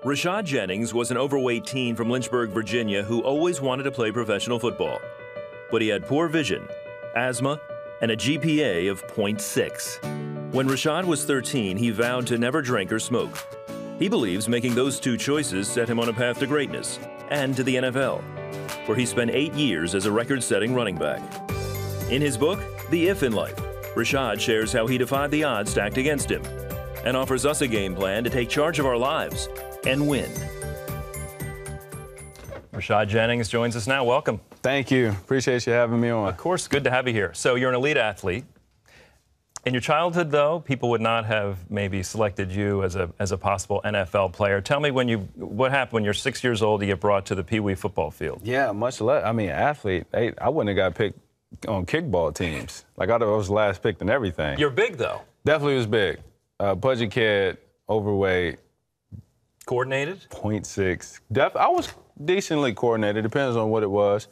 Rashad Jennings was an overweight teen from Lynchburg, Virginia, who always wanted to play professional football. But he had poor vision, asthma, and a GPA of 0.6. When Rashad was 13, he vowed to never drink or smoke. He believes making those two choices set him on a path to greatness and to the NFL, where he spent 8 years as a record-setting running back. In his book, The If in Life, Rashad shares how he defied the odds stacked against him and offers us a game plan to take charge of our lives and win. Rashad Jennings joins us now. Welcome. Thank you. Appreciate you having me on. Of course, good to have you here. So you're an elite athlete. In your childhood, though, people would not have maybe selected you as a possible NFL player. Tell me what happened when you're 6 years old to get brought to the Pee Wee football field. Yeah, much less. I mean, athlete. I wouldn't have got picked on kickball teams. Like, I was last picked in everything. You're big, though. Definitely was big. Pudgy kid, overweight. Coordinated? 0.6. I was decently coordinated. Depends on what it was.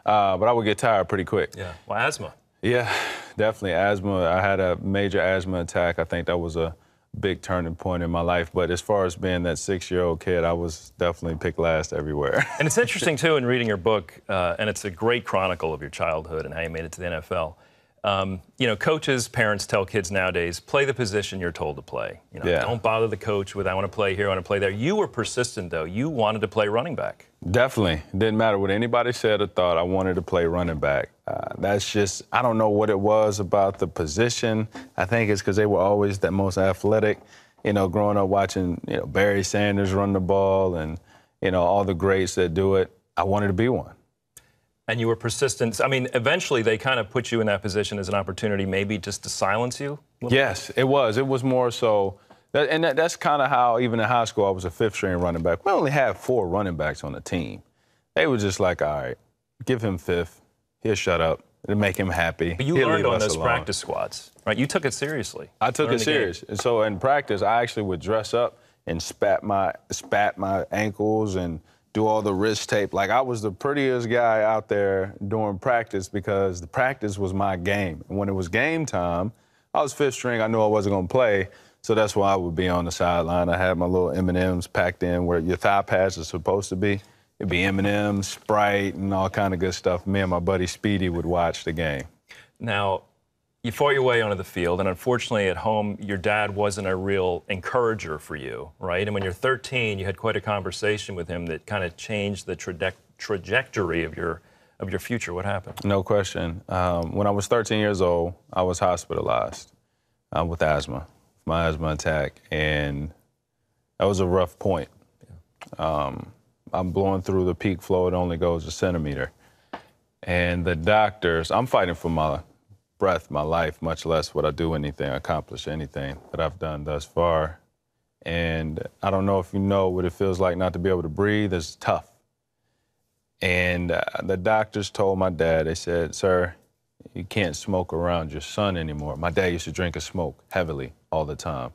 But I would get tired pretty quick. Yeah. Well, asthma. Yeah, definitely asthma. I had a major asthma attack. I think that was a big turning point in my life. But as far as being that 6-year-old kid, I was definitely picked last everywhere. And it's interesting, too, in reading your book, and it's a great chronicle of your childhood and how you made it to the NFL. You know, coaches, parents tell kids nowadays, play the position you're told to play. You know, Don't bother the coach with, I want to play here, I want to play there. You were persistent, though. You wanted to play running back. Definitely. Didn't matter what anybody said or thought. I wanted to play running back. That's just, I don't know what it was about the position. I think it's because they were always the most athletic. You know, growing up watching, Barry Sanders run the ball and, all the greats that do it. I wanted to be one. And you were persistent. I mean, eventually they kind of put you in that position as an opportunity maybe just to silence you? Yes, it was. It was more so. That's kind of how, even in high school, I was a fifth-string running back. We only had 4 running backs on the team. They were just like, all right, give him fifth. He'll shut up. It'll make him happy. But you learned on those practice squads, right? You took it seriously. I took it serious. And so in practice, I actually would dress up and spat my ankles and do all the wrist tape. Like, I was the prettiest guy out there during practice because the practice was my game. And when it was game time, I was fifth string. I knew I wasn't going to play, so that's why I would be on the sideline. I had my little M&Ms packed in where your thigh pads are supposed to be. It'd be M&Ms, Sprite, and all kind of good stuff. Me and my buddy Speedy would watch the game. Now, you fought your way onto the field, and unfortunately at home, your dad wasn't a real encourager for you, right? And when you're 13, you had quite a conversation with him that kind of changed the trajectory of your future. What happened? No question. When I was 13 years old, I was hospitalized with asthma, my asthma attack, and that was a rough point. Yeah. I'm blowing through the peak flow. It only goes a centimeter. And the doctors, I'm fighting for my breath, my life, much less would I do anything, accomplish anything that I've done thus far. And I don't know if you know what it feels like not to be able to breathe. It's tough. And the doctors told my dad, they said, sir, you can't smoke around your son anymore. My dad used to drink and smoke heavily all the time.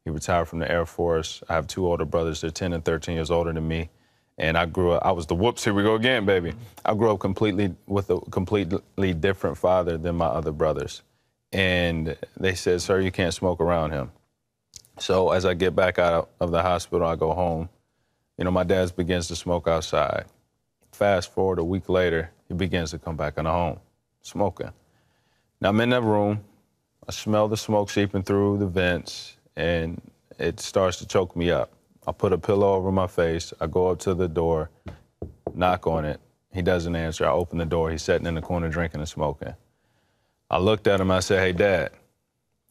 He retired from the Air Force. I have 2 older brothers. They're 10 and 13 years older than me. And I grew up, I was the whoops, here we go again, baby. I grew up with a completely different father than my other brothers. And they said, sir, you can't smoke around him. So as I get back out of the hospital, I go home. My dad begins to smoke outside. Fast forward a week later, he begins to come back in the home, smoking. Now I'm in that room, I smell the smoke seeping through the vents, and it starts to choke me up. I put a pillow over my face. I go up to the door, knock on it. He doesn't answer. I open the door. He's sitting in the corner drinking and smoking. I looked at him. I said, hey, Dad,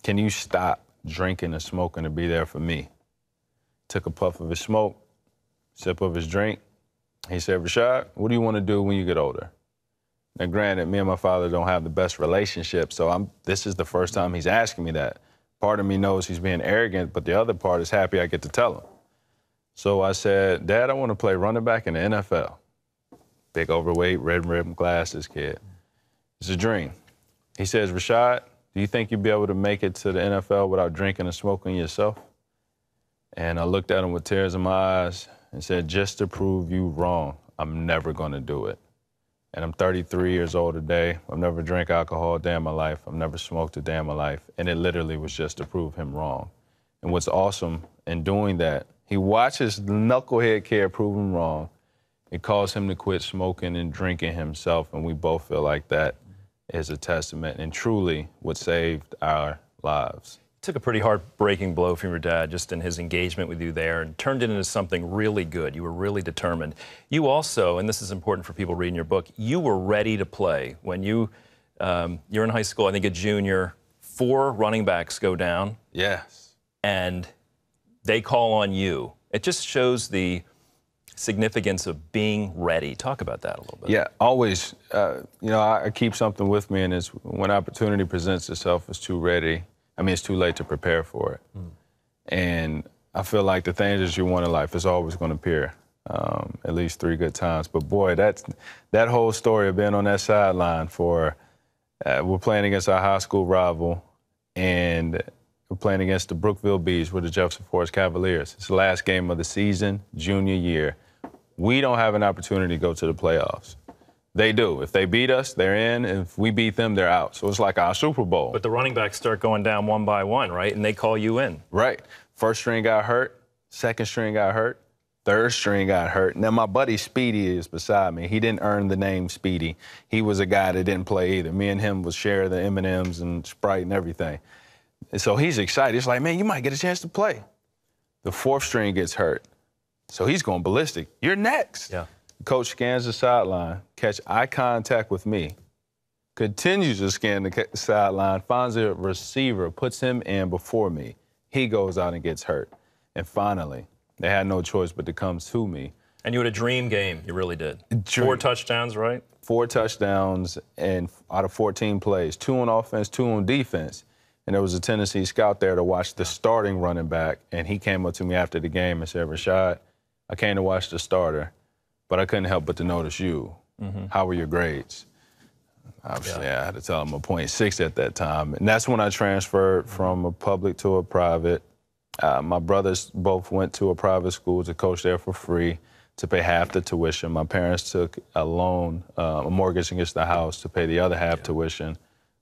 can you stop drinking and smoking to be there for me? Took a puff of his smoke, sip of his drink. He said, Rashad, what do you want to do when you get older? Now, granted, me and my father don't have the best relationship, so this is the first time he's asking me that. Part of me knows he's being arrogant, but the other part is happy I get to tell him. So I said, Dad, I want to play running back in the NFL. Big overweight, red rim glasses kid. It's a dream. He says, Rashad, do you think you'd be able to make it to the NFL without drinking and smoking yourself? And I looked at him with tears in my eyes and said, just to prove you wrong, I'm never going to do it. And I'm 33 years old today. I've never drank alcohol a day in my life. I've never smoked a day in my life. And it literally was just to prove him wrong. And what's awesome in doing that, He watches the knucklehead kid prove him wrong. It caused him to quit smoking and drinking himself, and we both feel like that is a testament and truly what saved our lives. Took a pretty heartbreaking blow from your dad just in his engagement with you there and turned it into something really good. You were really determined. You also, and this is important for people reading your book, you were ready to play. When you're in high school, I think a junior, 4 running backs go down. Yes. And they call on you. It just shows the significance of being ready. Talk about that a little bit. Yeah, always. I keep something with me, and it's when opportunity presents itself, it's too late to prepare for it. And I feel like the things that you want in life is always going to appear at least 3 good times. But boy, that whole story of being on that sideline for, we're playing against our high school rival, and we're playing against the Brookville Bees with the Jefferson Forest Cavaliers. It's the last game of the season, junior year. We don't have an opportunity to go to the playoffs. They do. If they beat us, they're in. If we beat them, they're out. So it's like our Super Bowl. But the running backs start going down one by one, right? And they call you in. Right. First string got hurt. Second string got hurt. Third string got hurt. Now, my buddy Speedy is beside me. He didn't earn the name Speedy. He was a guy that didn't play either. Me and him would share the M&Ms and Sprite and everything. And so he's excited. He's like, man, you might get a chance to play. The 4th string gets hurt. So he's going ballistic. You're next. Yeah. Coach scans the sideline, catch eye contact with me, continues to scan the sideline, finds a receiver, puts him in before me. He goes out and gets hurt. And finally, they had no choice but to come to me. And you had a dream game. You really did. 4 touchdowns, right? 4 touchdowns and out of 14 plays, 2 on offense, 2 on defense. And there was a Tennessee scout there to watch the starting running back, and he came up to me after the game and said, Rashad, I came to watch the starter, but I couldn't help but to notice you. How were your grades? Obviously, I had to tell him a .6 at that time. And that's when I transferred from a public to a private. My brothers both went to a private school to coach there for free to pay half the tuition. My parents took a loan, a mortgage against the house to pay the other half tuition.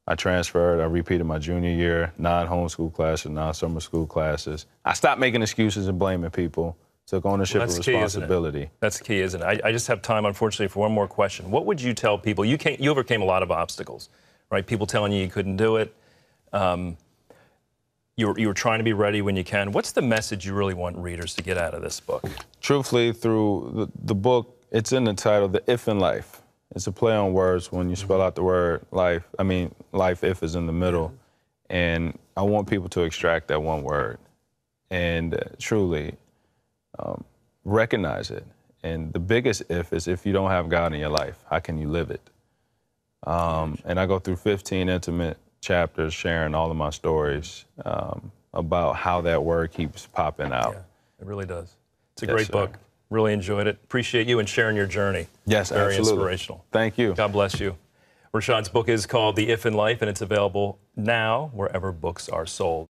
I transferred. I repeated my junior year, 9 homeschool classes, 9 summer school classes. I stopped making excuses and blaming people. Took ownership and responsibility. That's key, isn't it? I just have time, unfortunately, for one more question. What would you tell people? You overcame a lot of obstacles, right? People telling you couldn't do it. You were trying to be ready when you can. What's the message you really want readers to get out of this book? Truthfully, through the book, it's in the title, The If in Life. It's a play on words when you spell out the word life. I mean, life if is in the middle. And I want people to extract that one word and truly recognize it. And the biggest if is if you don't have God in your life, how can you live it? And I go through 15 intimate chapters sharing all of my stories about how that word keeps popping out. Yeah, it really does. It's a great book. Really enjoyed it. Appreciate you and sharing your journey. Yes, very absolutely. Inspirational. Thank you. God bless you. Rashad's book is called The If in Life, and it's available now wherever books are sold.